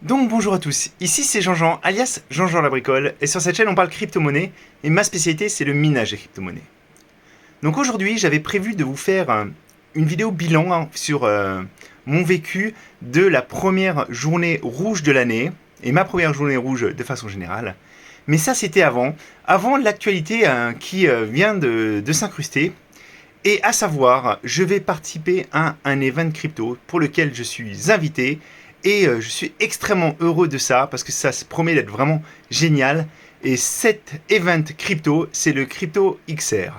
Donc bonjour à tous, ici c'est Jean-Jean, alias Jean-Jean la bricole, et sur cette chaîne on parle crypto-monnaie, et ma spécialité c'est le minage des crypto-monnaies. Donc aujourd'hui j'avais prévu de vous faire une vidéo bilan sur mon vécu de la première journée rouge de l'année, et ma première journée rouge de façon générale. Mais ça c'était avant l'actualité qui vient de s'incruster, et à savoir, je vais participer à un event crypto pour lequel je suis invité et je suis extrêmement heureux de ça parce que ça se promet d'être vraiment génial. Et cet event crypto, c'est le Crypto XR.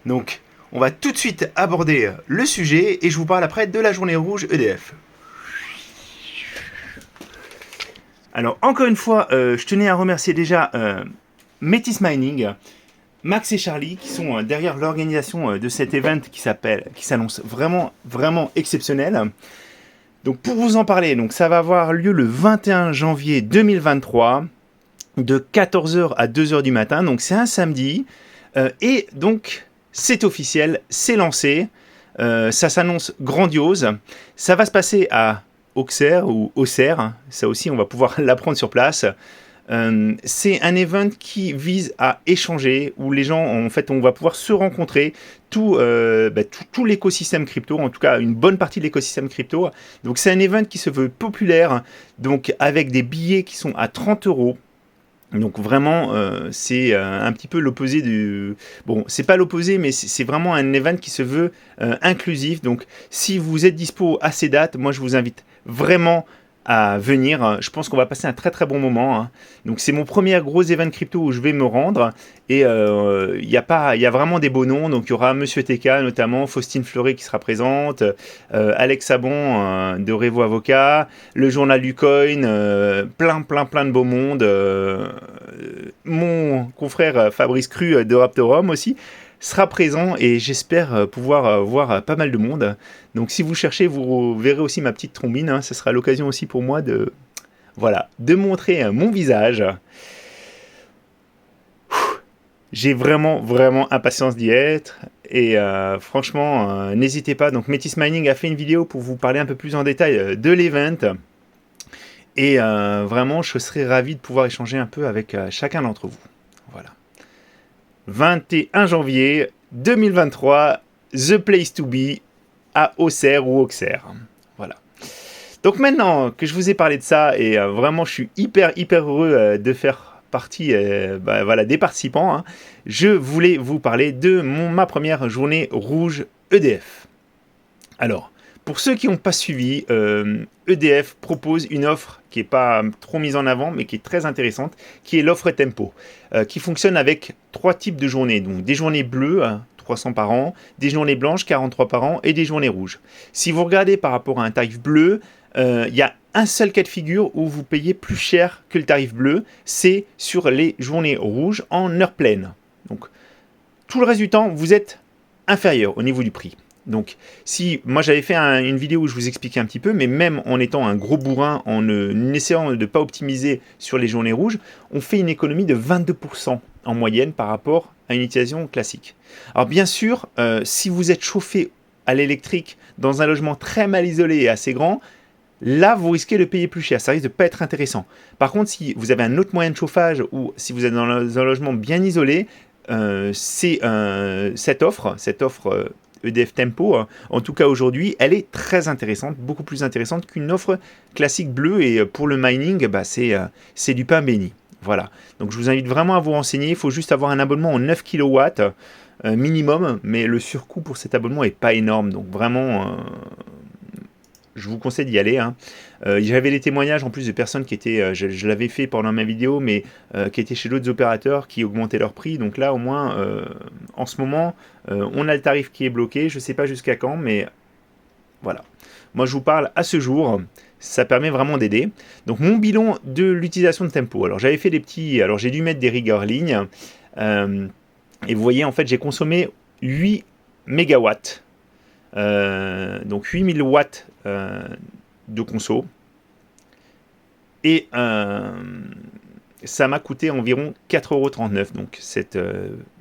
Donc, on va tout de suite aborder le sujet et je vous parle après de la journée rouge EDF. Alors, encore une fois, je tenais à remercier déjà Metis Mining, Max et Charlie qui sont derrière l'organisation de cet event qui s'annonce vraiment exceptionnel. Donc pour vous en parler, donc ça va avoir lieu le 21 janvier 2023 de 14h à 2h du matin. Donc c'est un samedi et donc c'est officiel, c'est lancé. Ça s'annonce grandiose. Ça va se passer à Auxerre ou Auxerre. Hein. Ça aussi on va pouvoir l'apprendre sur place. C'est un event qui vise à échanger, où les gens, en fait, on va pouvoir se rencontrer, tout l'écosystème crypto, en tout cas une bonne partie de l'écosystème crypto. Donc c'est un event qui se veut populaire, donc avec des billets qui sont à 30 euros. Donc vraiment, c'est un petit peu l'opposé du... Bon, c'est pas l'opposé, mais c'est vraiment un event qui se veut inclusif. Donc si vous êtes dispo à ces dates, moi je vous invite vraiment à venir. Je pense qu'on va passer un très bon moment. Hein. Donc c'est mon premier gros event crypto où je vais me rendre. Et il y a vraiment des beaux noms. Donc il y aura Monsieur TK notamment, Faustine Fleury qui sera présente, Alex Sabon de Revo Avocat, le journal du coin, plein de beaux mondes. Mon confrère Fabrice Cru de Raptorum aussi sera présent et j'espère pouvoir voir pas mal de monde. Donc si vous cherchez, vous verrez aussi ma petite trombine. Hein. Ce sera l'occasion aussi pour moi de montrer mon visage. J'ai vraiment impatience d'y être. Et franchement, n'hésitez pas. Donc Metis Mining a fait une vidéo pour vous parler un peu plus en détail de l'event. Et vraiment, je serais ravi de pouvoir échanger un peu avec chacun d'entre vous. Voilà. 21 janvier 2023, The Place to Be à Auxerre ou Auxerre. Voilà. Donc maintenant que je vous ai parlé de ça, et vraiment je suis hyper heureux de faire partie des participants, hein, je voulais vous parler de ma première journée rouge EDF. Alors, pour ceux qui n'ont pas suivi, EDF propose une offre qui n'est pas trop mise en avant, mais qui est très intéressante, qui est l'offre Tempo, qui fonctionne avec 3 types de journées. Donc des journées bleues, 300 par an, des journées blanches, 43 par an, et des journées rouges. Si vous regardez par rapport à un tarif bleu, il y a un seul cas de figure où vous payez plus cher que le tarif bleu, c'est sur les journées rouges en heure pleine. Donc tout le reste du temps, vous êtes inférieur au niveau du prix. Donc, si moi j'avais fait une vidéo où je vous expliquais un petit peu, mais même en étant un gros bourrin, en essayant de ne pas optimiser sur les journées rouges, on fait une économie de 22% en moyenne par rapport à une utilisation classique. Alors bien sûr, si vous êtes chauffé à l'électrique dans un logement très mal isolé et assez grand, là vous risquez de payer plus cher, ça risque de ne pas être intéressant. Par contre, si vous avez un autre moyen de chauffage ou si vous êtes dans un logement bien isolé, c'est cette offre EDF Tempo, en tout cas aujourd'hui, elle est très intéressante, beaucoup plus intéressante qu'une offre classique bleue. Et pour le mining, c'est du pain béni. Voilà. Donc je vous invite vraiment à vous renseigner. Il faut juste avoir un abonnement en 9 kW minimum, mais le surcoût pour cet abonnement n'est pas énorme. Donc vraiment, je vous conseille d'y aller. Hein. J'avais les témoignages en plus de personnes qui étaient, je l'avais fait pendant ma vidéo, mais qui étaient chez d'autres opérateurs qui augmentaient leur prix. Donc là, au moins, en ce moment, on a le tarif qui est bloqué. Je ne sais pas jusqu'à quand, mais voilà. Moi, je vous parle à ce jour. Ça permet vraiment d'aider. Donc, mon bilan de l'utilisation de Tempo. Alors, j'avais fait des petits... Alors, j'ai dû mettre des rigueurs lignes. Et vous voyez, en fait, j'ai consommé 8 mégawatts. Donc 8000 watts de conso. Et ça m'a coûté environ 4,39 €. Donc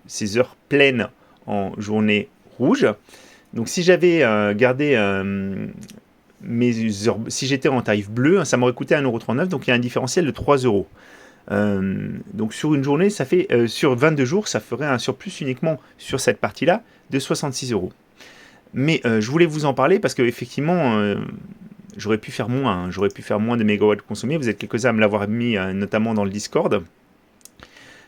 ces heures pleines en journée rouge. Donc si j'avais gardé si j'étais en tarif bleu, ça m'aurait coûté 1,39 €, donc il y a un différentiel de 3 euros. Donc sur une journée, ça fait sur 22 jours, ça ferait un surplus uniquement sur cette partie-là de 66 euros. Mais je voulais vous en parler parce que effectivement, j'aurais pu faire moins. J'aurais pu faire moins de mégawatts consommés. Vous êtes quelques-uns à me l'avoir mis, notamment dans le Discord.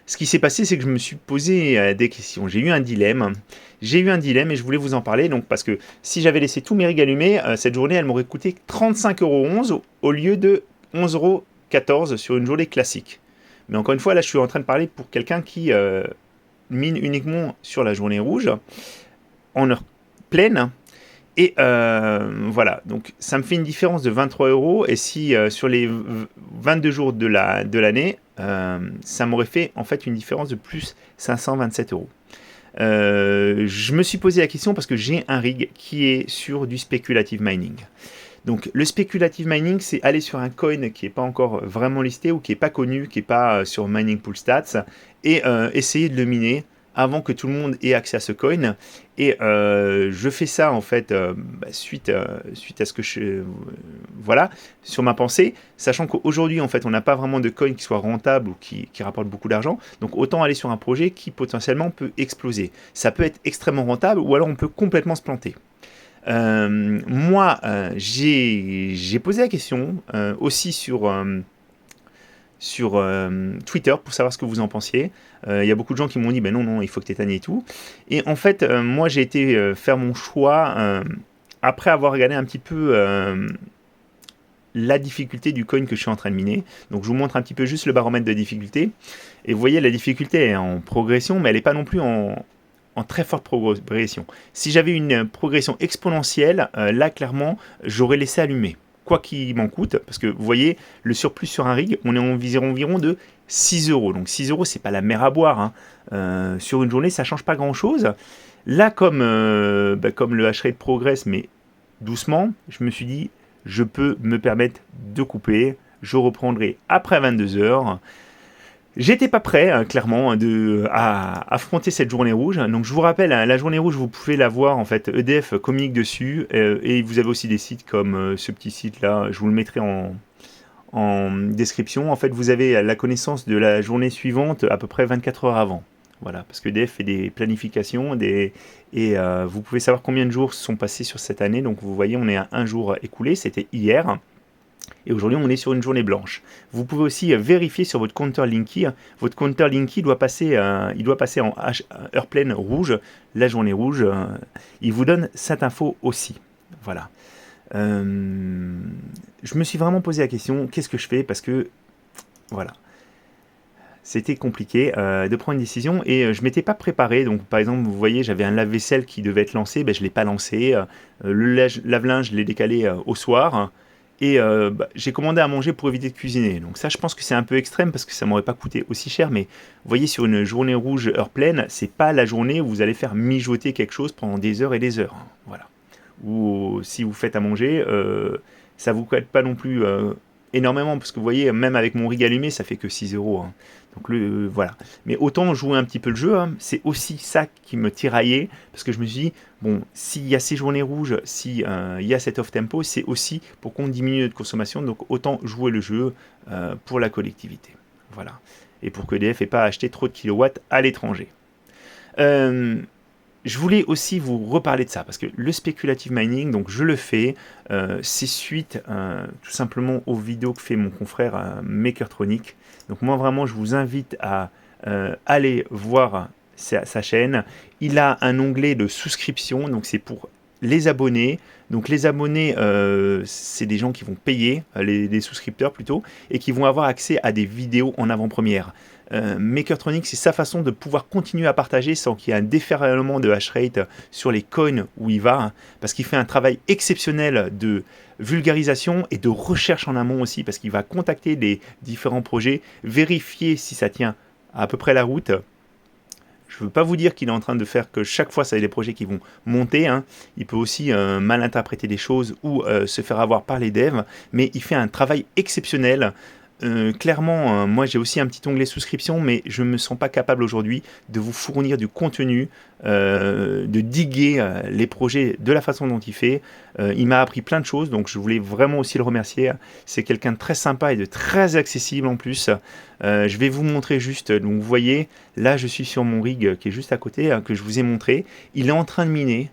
Ce qui s'est passé, c'est que je me suis posé des questions. J'ai eu un dilemme. Et je voulais vous en parler. Donc, parce que si j'avais laissé tous mes rigs allumés, cette journée, elle m'aurait coûté 35,11 € au lieu de 11,14 € sur une journée classique. Mais encore une fois, là, je suis en train de parler pour quelqu'un qui mine uniquement sur la journée rouge, en heure pleine. Et voilà, donc ça me fait une différence de 23 euros. Et si sur les 22 jours de l'année, ça m'aurait fait en fait une différence de plus 527 euros. Je me suis posé la question parce que j'ai un rig qui est sur du speculative mining. Donc le speculative mining, c'est aller sur un coin qui n'est pas encore vraiment listé ou qui n'est pas connu, qui n'est pas sur Mining Pool Stats, et essayer de le miner avant que tout le monde ait accès à ce coin. Et je fais ça en fait suite à ce que voilà, sur ma pensée, sachant qu'aujourd'hui en fait on n'a pas vraiment de coin qui soit rentable ou qui rapporte beaucoup d'argent, donc autant aller sur un projet qui potentiellement peut exploser. Ça peut être extrêmement rentable ou alors on peut complètement se planter. Moi, j'ai posé la question aussi sur Twitter pour savoir ce que vous en pensiez. Il y a beaucoup de gens qui m'ont dit ben non, il faut que tu éteignes et tout. Et en fait, moi j'ai été faire mon choix après avoir regardé un petit peu la difficulté du coin que je suis en train de miner. Donc je vous montre un petit peu juste le baromètre de difficulté. Et vous voyez, la difficulté est en progression, mais elle n'est pas non plus en très forte progression. Si j'avais une progression exponentielle, là clairement, j'aurais laissé allumer. Quoi qu'il m'en coûte, parce que vous voyez, le surplus sur un rig, on est environ de 6 euros. Donc 6 euros, c'est pas la mer à boire. Sur une journée, ça change pas grand-chose. Là, comme le hash rate progresse, mais doucement, je me suis dit, je peux me permettre de couper. Je reprendrai après 22 heures. J'étais pas prêt, clairement, à affronter cette journée rouge. Donc je vous rappelle, la journée rouge, vous pouvez la voir, en fait, EDF communique dessus. Et vous avez aussi des sites comme ce petit site-là, je vous le mettrai en description. En fait, vous avez la connaissance de la journée suivante à peu près 24 heures avant. Voilà, parce que EDF fait des planifications et vous pouvez savoir combien de jours sont passés sur cette année. Donc vous voyez, on est à un jour écoulé, c'était hier. Et aujourd'hui, on est sur une journée blanche. Vous pouvez aussi vérifier sur votre compteur Linky. Votre compteur Linky doit passer en heure pleine rouge, la journée rouge. Il vous donne cette info aussi. Voilà. Je me suis vraiment posé la question, qu'est-ce que je fais? Parce que, voilà, c'était compliqué de prendre une décision et je ne m'étais pas préparé. Donc, par exemple, vous voyez, j'avais un lave-vaisselle qui devait être lancé, je ne l'ai pas lancé. Le lave-linge, je l'ai décalé au soir. Et j'ai commandé à manger pour éviter de cuisiner. Donc ça, je pense que c'est un peu extrême parce que ça m'aurait pas coûté aussi cher. Mais vous voyez, sur une journée rouge heure pleine, c'est pas la journée où vous allez faire mijoter quelque chose pendant des heures et des heures. Voilà. Ou si vous faites à manger, ça vous coûte pas non plus énormément parce que vous voyez, même avec mon rig allumé, ça fait que 6 euros. Donc voilà. Mais autant jouer un petit peu le jeu, c'est aussi ça qui me tiraillait, parce que je me suis dit, bon, s'il y a ces journées rouges, s'il y a cet off-tempo, c'est aussi pour qu'on diminue notre consommation, donc autant jouer le jeu pour la collectivité. Voilà. Et pour que EDF n'ait pas acheté trop de kilowatts à l'étranger. Je voulais aussi vous reparler de ça, parce que le speculative mining, donc je le fais, c'est suite tout simplement aux vidéos que fait mon confrère Makertronic. Donc moi vraiment, je vous invite à aller voir sa chaîne. Il a un onglet de souscription, donc c'est pour les abonnés. Donc les abonnés, c'est des gens qui vont payer, les souscripteurs plutôt, et qui vont avoir accès à des vidéos en avant-première. Makertronic, c'est sa façon de pouvoir continuer à partager sans qu'il y ait un déferlement de hash rate sur les coins où il va, parce qu'il fait un travail exceptionnel de vulgarisation et de recherche en amont aussi, parce qu'il va contacter les différents projets, vérifier si ça tient à peu près la route. Je ne veux pas vous dire qu'il est en train de faire que chaque fois, ça a des projets qui vont monter. Il peut aussi mal interpréter des choses ou se faire avoir par les devs, mais il fait un travail exceptionnel clairement, moi j'ai aussi un petit onglet souscription, mais je ne me sens pas capable aujourd'hui de vous fournir du contenu, de diguer les projets de la façon dont il fait. Il m'a appris plein de choses, donc je voulais vraiment aussi le remercier. C'est quelqu'un de très sympa et de très accessible en plus. Je vais vous montrer juste, donc vous voyez, là je suis sur mon rig qui est juste à côté, que je vous ai montré. Il est en train de miner.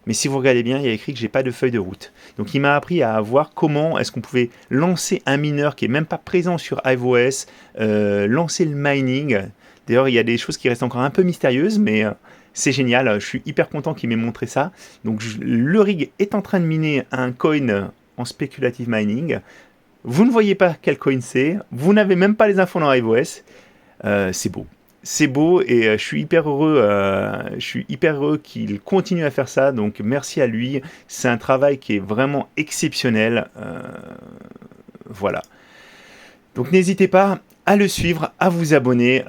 Mais si vous regardez bien, il y a écrit que j'ai pas de feuille de route. Donc il m'a appris à voir comment est-ce qu'on pouvait lancer un mineur qui est même pas présent sur iOS, lancer le mining. D'ailleurs, il y a des choses qui restent encore un peu mystérieuses, mais c'est génial. Je suis hyper content qu'il m'ait montré ça. Donc le rig est en train de miner un coin en speculative mining. Vous ne voyez pas quel coin c'est. Vous n'avez même pas les infos dans iOS. C'est beau. C'est beau et je suis hyper heureux qu'il continue à faire ça, donc merci à lui, c'est un travail qui est vraiment exceptionnel, voilà. Donc n'hésitez pas à le suivre, à vous abonner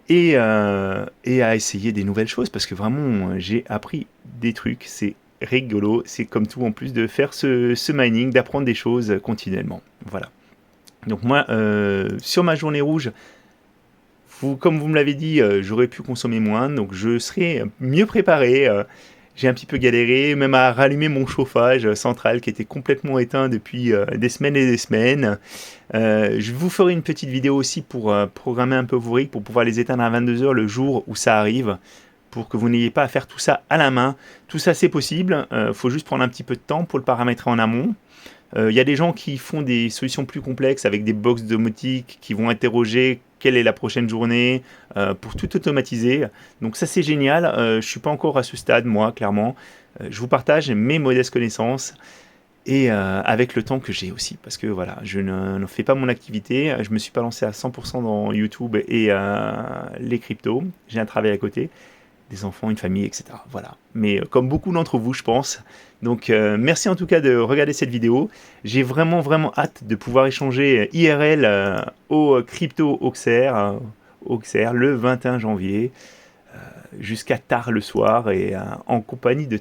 et à essayer des nouvelles choses, parce que vraiment j'ai appris des trucs, c'est rigolo, c'est comme tout en plus de faire ce mining, d'apprendre des choses continuellement, voilà. Donc moi, sur ma journée rouge, comme vous me l'avez dit, j'aurais pu consommer moins, donc je serai mieux préparé. J'ai un petit peu galéré, même à rallumer mon chauffage central qui était complètement éteint depuis des semaines et des semaines. Je vous ferai une petite vidéo aussi pour programmer un peu vos rigs, pour pouvoir les éteindre à 22 h le jour où ça arrive, pour que vous n'ayez pas à faire tout ça à la main. Tout ça c'est possible, faut juste prendre un petit peu de temps pour le paramétrer en amont. Y a des gens qui font des solutions plus complexes avec des box domotiques qui vont interroger quelle est la prochaine journée pour tout automatiser. Donc ça c'est génial. Je ne suis pas encore à ce stade moi clairement. Je vous partage mes modestes connaissances et avec le temps que j'ai aussi, parce que voilà, je ne fais pas mon activité. Je me suis pas lancé à 100% dans YouTube et les cryptos. J'ai un travail à côté, des enfants, une famille, etc. Voilà. Mais comme beaucoup d'entre vous, je pense. Donc, merci en tout cas de regarder cette vidéo. J'ai vraiment, vraiment hâte de pouvoir échanger IRL au Crypto Auxerre, le 21 janvier, jusqu'à tard le soir, et en compagnie de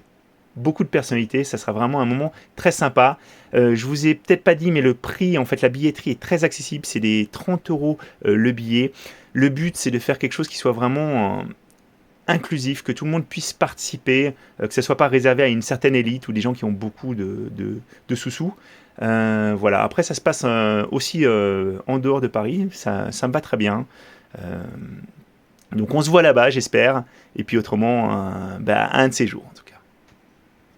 beaucoup de personnalités. Ça sera vraiment un moment très sympa. Je vous ai peut-être pas dit, mais le prix, en fait, la billetterie est très accessible. C'est des 30 € le billet. Le but, c'est de faire quelque chose qui soit vraiment inclusif, que tout le monde puisse participer, que ce ne soit pas réservé à une certaine élite ou des gens qui ont beaucoup de sous-sous. Voilà. Après, ça se passe aussi en dehors de Paris, ça me va très bien. Donc on se voit là-bas, j'espère, et puis autrement, un de ces jours.